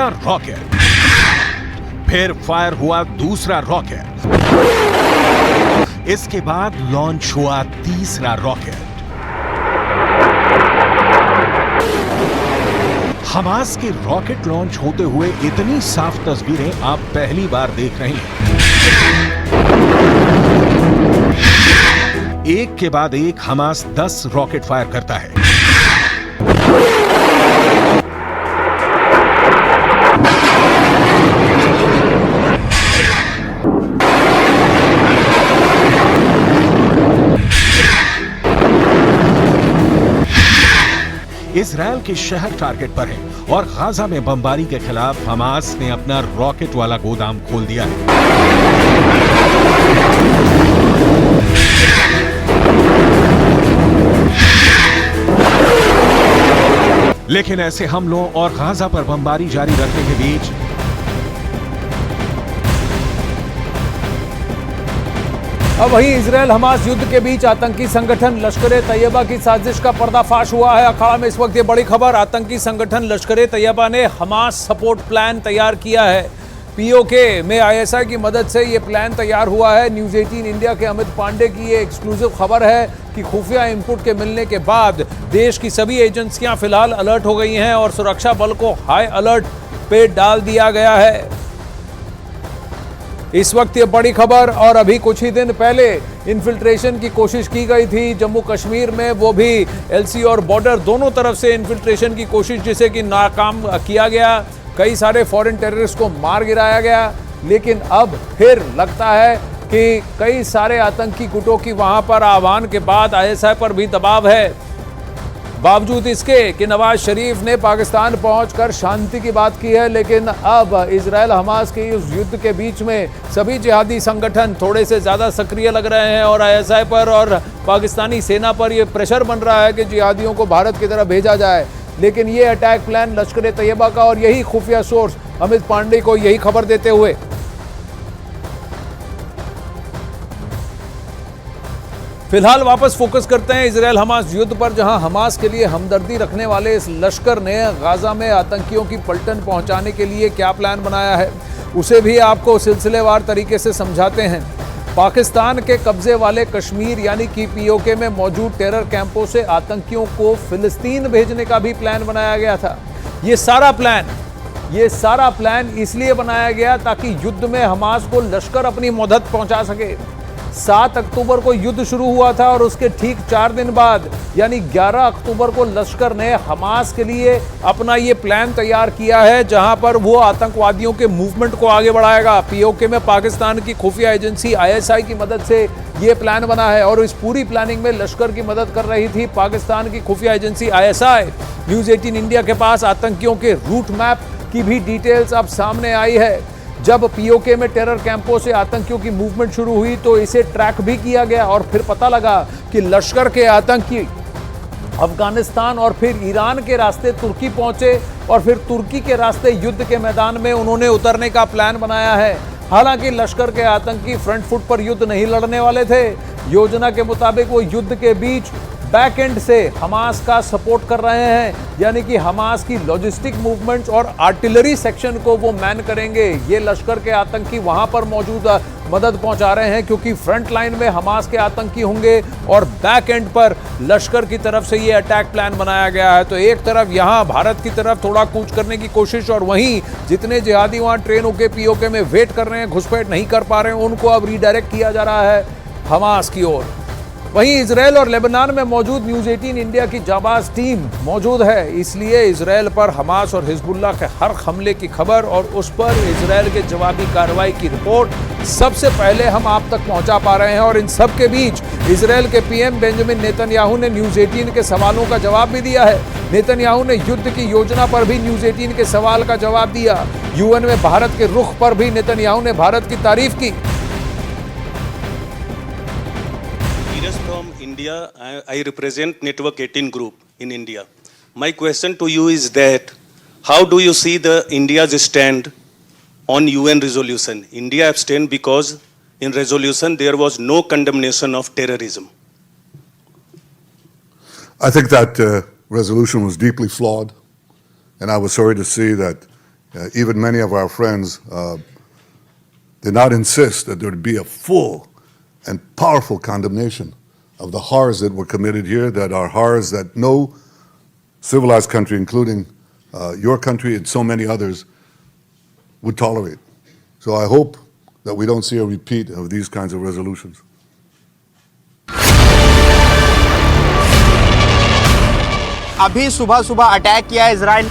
पहला रॉकेट, फिर फायर हुआ दूसरा रॉकेट, इसके बाद लॉन्च हुआ तीसरा रॉकेट। हमास के रॉकेट लॉन्च होते हुए इतनी साफ तस्वीरें आप पहली बार देख रहे हैं। एक के बाद एक हमास 10 रॉकेट फायर करता है। इजरायल के शहर टारगेट पर है और गाजा में बमबारी के खिलाफ हमास ने अपना रॉकेट वाला गोदाम खोल दिया है। लेकिन ऐसे हमलों और गाजा पर बमबारी जारी रखने के बीच अब वहीं इजरायल हमास युद्ध के बीच आतंकी संगठन लश्कर ए तैयबा की साजिश का पर्दाफाश हुआ है। अखाड़ा में इस वक्त ये बड़ी खबर, आतंकी संगठन लश्कर ए तैयबा ने हमास सपोर्ट प्लान तैयार किया है। पीओके में आईएसआई की मदद से ये प्लान तैयार हुआ है। न्यूज 18 इंडिया के अमित पांडे की ये एक्सक्लूसिव खबर है कि खुफिया इनपुट के मिलने के बाद देश की सभी एजेंसियां फिलहाल अलर्ट हो गई हैं और सुरक्षा बल को हाई अलर्ट पे डाल दिया गया है। इस वक्त ये बड़ी खबर, और अभी कुछ ही दिन पहले इन्फिल्ट्रेशन की कोशिश की गई थी जम्मू कश्मीर में, वो भी एलसी और बॉर्डर दोनों तरफ से इन्फिल्ट्रेशन की कोशिश जिसे कि नाकाम किया गया। कई सारे फॉरेन टेररिस्ट को मार गिराया गया, लेकिन अब फिर लगता है कि कई सारे आतंकी गुटों की वहां पर आह्वान के बाद आईएसआई पर भी दबाव है। बावजूद इसके कि नवाज शरीफ ने पाकिस्तान पहुंचकर शांति की बात की है, लेकिन अब इजरायल हमास के इस युद्ध के बीच में सभी जिहादी संगठन थोड़े से ज़्यादा सक्रिय लग रहे हैं और आईएसआई पर और पाकिस्तानी सेना पर यह प्रेशर बन रहा है कि जिहादियों को भारत की तरफ भेजा जाए। लेकिन ये अटैक प्लान लश्कर ए तैयबा का, और यही खुफिया सोर्स अमित पांडे को यही खबर देते हुए फिलहाल वापस फोकस करते हैं इजरायल हमास युद्ध पर, जहां हमास के लिए हमदर्दी रखने वाले इस लश्कर ने गाजा में आतंकियों की पलटन पहुंचाने के लिए क्या प्लान बनाया है, उसे भी आपको सिलसिलेवार तरीके से समझाते हैं। पाकिस्तान के कब्जे वाले कश्मीर यानी कि पीओके में मौजूद टेरर कैंपों से आतंकियों को फिलिस्तीन भेजने का भी प्लान बनाया गया था। ये सारा प्लान इसलिए बनाया गया ताकि युद्ध में हमास को लश्कर अपनी मदद पहुंचा सके। 7 अक्टूबर को युद्ध शुरू हुआ था और उसके ठीक 4 दिन बाद यानी 11 अक्टूबर को लश्कर ने हमास के लिए अपना ये प्लान तैयार किया है, जहां पर वो आतंकवादियों के मूवमेंट को आगे बढ़ाएगा। पीओके में पाकिस्तान की खुफिया एजेंसी आईएसआई की मदद से ये प्लान बना है और इस पूरी प्लानिंग में लश्कर की मदद कर रही थी पाकिस्तान की खुफिया एजेंसी आईएसआई। न्यूज 18 इंडिया के पास आतंकियों के रूट मैप की भी डिटेल्स अब सामने आई है। जब पीओके में टेरर कैंपों से आतंकियों की मूवमेंट शुरू हुई तो इसे ट्रैक भी किया गया और फिर पता लगा कि लश्कर के आतंकी अफगानिस्तान और फिर ईरान के रास्ते तुर्की पहुंचे और फिर तुर्की के रास्ते युद्ध के मैदान में उन्होंने उतरने का प्लान बनाया है। हालांकि लश्कर के आतंकी फ्रंट फुट पर युद्ध नहीं लड़ने वाले थे। योजना के मुताबिक वो युद्ध के बीच बैक एंड से हमास का सपोर्ट कर रहे हैं, यानी कि हमास की लॉजिस्टिक मूवमेंट्स और आर्टिलरी सेक्शन को वो मैन करेंगे। ये लश्कर के आतंकी वहां पर मौजूद मदद पहुंचा रहे हैं क्योंकि फ्रंट लाइन में हमास के आतंकी होंगे और बैक एंड पर लश्कर की तरफ से ये अटैक प्लान बनाया गया है। तो एक तरफ यहां भारत की तरफ थोड़ा कूच करने की कोशिश और वहीं जितने जिहादी वहां ट्रेन होके पीओके में वेट कर रहे हैं, घुसपैठ नहीं कर पा रहे हैं, उनको अब रीडायरेक्ट किया जा रहा है हमास की ओर। वहीं इजरायल और लेबनान में मौजूद न्यूज 18 इंडिया की जाबाज टीम मौजूद है, इसलिए इजरायल पर हमास और हिजबुल्लाह के हर हमले की खबर और उस पर इजरायल के जवाबी कार्रवाई की रिपोर्ट सबसे पहले हम आप तक पहुंचा पा रहे हैं। और इन सब के बीच इजरायल के पीएम बेंजामिन नेतन्याहू ने न्यूज 18 के सवालों का जवाब भी दिया है। नेतन्याहू ने युद्ध की योजना पर भी न्यूज 18 के सवाल का जवाब दिया। यूएन में भारत के रुख पर भी नेतन्याहू ने भारत की तारीफ की। From India, I represent Network 18 group in India. My question to you is that how do you see the India's stand on UN resolution? India abstained because in resolution there was no condemnation of terrorism. I think that resolution was deeply flawed, and I was sorry to see that even many of our friends did not insist that there would be a full and powerful condemnation of the horrors that were committed here, that are horrors that no civilized country, including your country and so many others, would tolerate. So I hope that we don't see a repeat of these kinds of resolutions. अभी सुबह सुबह attack किया है Israel.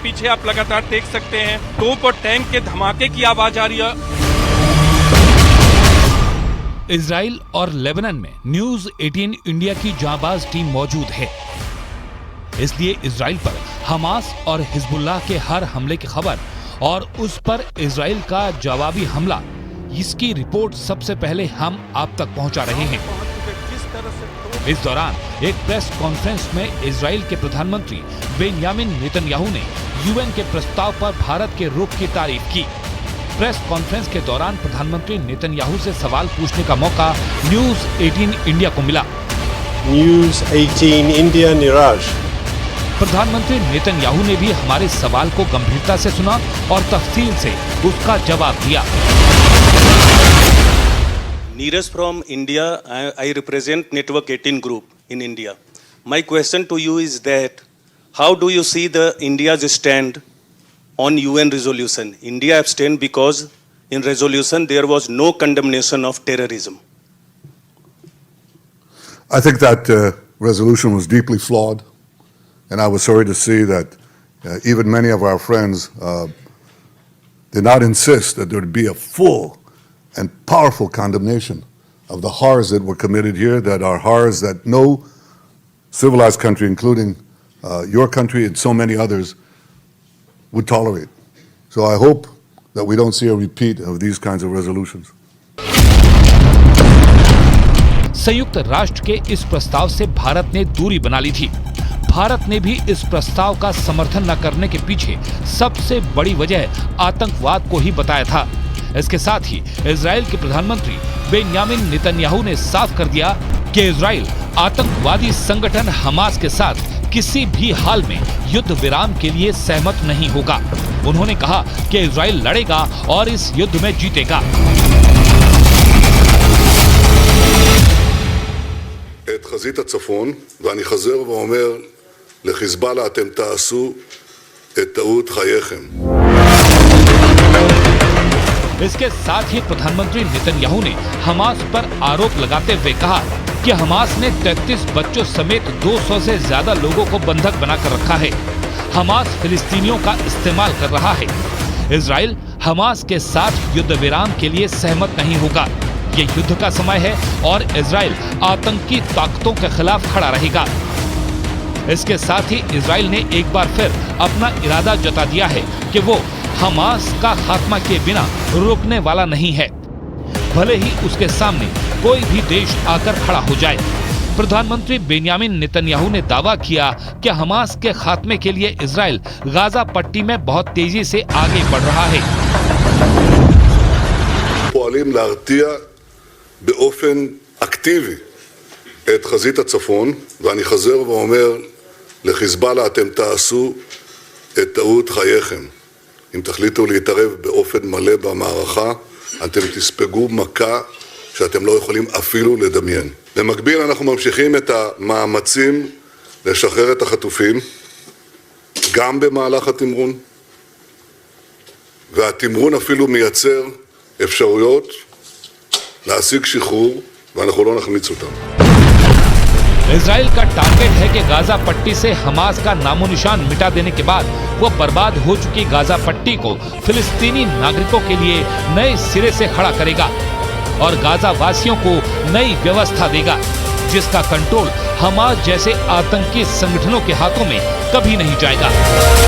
पीछे आप लगातार देख सकते हैं तोप और टैंक के धमाके की आवाज आ रही है। इजराइल और लेबनान में न्यूज 18 इंडिया की जांबाज टीम मौजूद है, इसलिए इजराइल पर हमास और हिजबुल्लाह के हर हमले की खबर और उस पर इजराइल का जवाबी हमला, इसकी रिपोर्ट सबसे पहले हम आप तक पहुंचा रहे हैं। इस दौरान एक प्रेस कॉन्फ्रेंस में इजराइल के प्रधानमंत्री बेंयामिन नेतन्याहू ने यूएन के प्रस्ताव पर भारत के रुख की तारीफ की। प्रेस कॉन्फ्रेंस के दौरान प्रधानमंत्री नेतन्याहू से सवाल पूछने का मौका न्यूज 18 इंडिया को मिला। न्यूज 18 इंडिया निराश। प्रधानमंत्री नेतन्याहू ने भी हमारे सवाल को गंभीरता से सुना और तफसील से उसका जवाब दिया। Neeraj from India, I represent Network 18 Group in India. My question to you is that how do you see the India's stand on UN resolution? India abstained because in resolution there was no condemnation of terrorism. I think that resolution was deeply flawed, and I was sorry to see that even many of our friends did not insist that there would be a full and powerful condemnation of the horrors that were committed here, that are horrors that no civilized country, including your country and so many others, would tolerate. So I hope that we don't see a repeat of these kinds of resolutions. संयुक्त राष्ट्र के इस प्रस्ताव से भारत ने दूरी बना ली थी। भारत ने भी इस प्रस्ताव का समर्थन न करने के पीछे सबसे बड़ी वजह आतंकवाद को ही बताया था। इसके साथ ही इजराइल के प्रधानमंत्री बेंयामिन नेतन्याहू ने साफ कर दिया कि इजराइल आतंकवादी संगठन हमास के साथ किसी भी हाल में युद्ध विराम के लिए सहमत नहीं होगा। उन्होंने कहा कि इजराइल लड़ेगा और इस युद्ध में जीतेगा। את חזית הצפון, ואני חוזר ואומר לחיזבאללה, אתם תעשו את טעות חייכם. इसके साथ ही प्रधानमंत्री नेतन्याहू ने हमास पर आरोप लगाते हुए कहा कि हमास ने 33 बच्चों समेत 200 से ज्यादा लोगों को बंधक बनाकर रखा है। हमास फिलिस्तीनियों का इस्तेमाल कर रहा है। इजराइल हमास के साथ युद्ध विराम के लिए सहमत नहीं होगा। ये युद्ध का समय है और इजराइल आतंकी ताकतों के खिलाफ खड़ा रहेगा। इसके साथ ही इजराइल ने एक बार फिर अपना इरादा जता दिया है कि वो हमास का खात्मा किए बिना रुकने वाला नहीं है, भले ही उसके सामने कोई भी देश आकर खड़ा हो जाए। प्रधानमंत्री बेंयामिन नेतन्याहू ने दावा किया कि हमास के खात्मे के लिए इजराइल गाजा पट्टी में बहुत तेजी से आगे बढ़ रहा है। פועלים להרתיע באופן אקטיבי את חזית הצפון, ואני חוזר ואומר לחיזבאללה, אתם תעשו את טעות חייכם. אם תחליטו להתערב באופן מלא במערכה, אתם תספגו מכה שאתם לא יכולים אפילו לדמיין. במקביל אנחנו ממשיכים את המאמצים לשחרר את החטופים, גם במהלך התמרון, והתמרון אפילו מייצר אפשרויות להשיג שחרור, ואנחנו לא נחמיץ אותם. इजराइल का टारगेट है कि गाजा पट्टी से हमास का नामो निशान मिटा देने के बाद वो बर्बाद हो चुकी गाजा पट्टी को फिलिस्तीनी नागरिकों के लिए नए सिरे से खड़ा करेगा और गाजा वासियों को नई व्यवस्था देगा, जिसका कंट्रोल हमास जैसे आतंकी संगठनों के हाथों में कभी नहीं जाएगा।